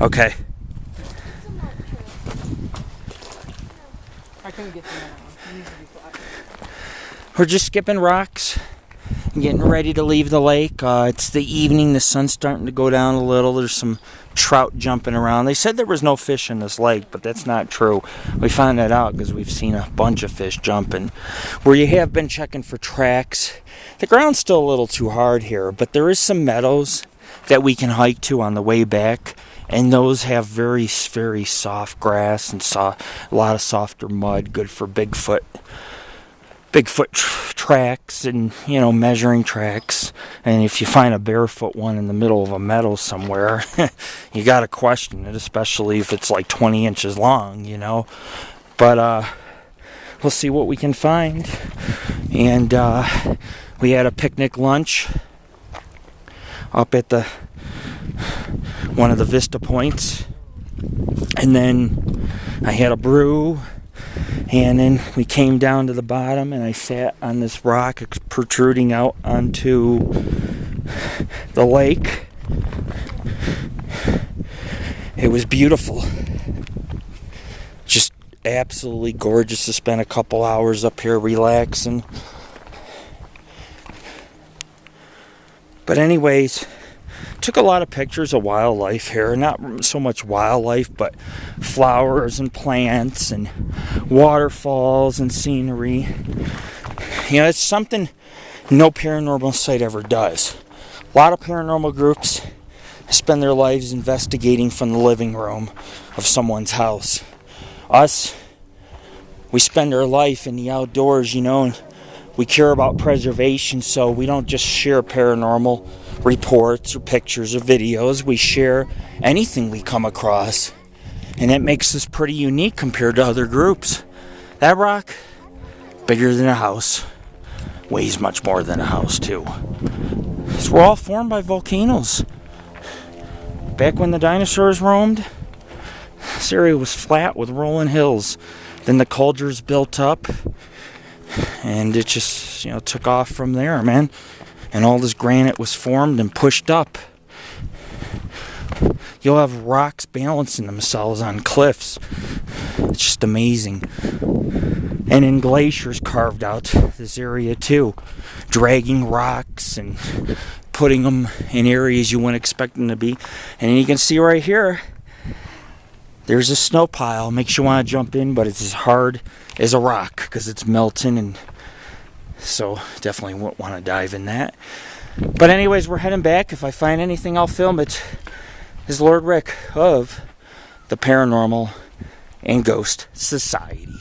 Okay. I couldn't get to that one. It needs to be flat. We're just skipping rocks. Getting ready to leave the lake. It's the evening. The sun's starting to go down a little. There's some trout jumping around. They said there was no fish in this lake, but that's not true. We found that out because we've seen a bunch of fish jumping. Where you have been checking for tracks. The ground's still a little too hard here, but there is some meadows that we can hike to on the way back. And those have very, very soft grass and a lot of softer mud. Good for Bigfoot tracks and, measuring tracks. And if you find a barefoot one in the middle of a meadow somewhere, you got to question it, especially if it's like 20 inches long, But we'll see what we can find. And we had a picnic lunch up at one of the vista points. And then I had a brew. And then we came down to the bottom, and I sat on this rock protruding out onto the lake. It was beautiful. Just absolutely gorgeous to spend a couple hours up here relaxing. But anyways, took a lot of pictures of wildlife here. Not so much wildlife, but flowers and plants and waterfalls and scenery. It's something no paranormal site ever does. A lot of paranormal groups spend their lives investigating from the living room of someone's house. Us, we spend our life in the outdoors, and we care about preservation, so we don't just share paranormal reports or pictures or videos. We share anything we come across, and it makes us pretty unique compared to other groups. That rock, bigger than a house, weighs much more than a house too. So we're all formed by volcanoes. Back when the dinosaurs roamed, this area was flat with rolling hills. Then the cauldrons built up, and it just took off from there, man. And all this granite was formed and pushed up. You'll have rocks balancing themselves on cliffs. It's just amazing. And then glaciers carved out this area too, dragging rocks and putting them in areas you wouldn't expect them to be. And then you can see right here, there's a snow pile. Makes you want to jump in, but it's as hard as a rock because it's melting, and so definitely won't want to dive in that. But anyways, we're heading back. If I find anything, I'll film it. This is Lord Rick of the Paranormal and Ghost Society.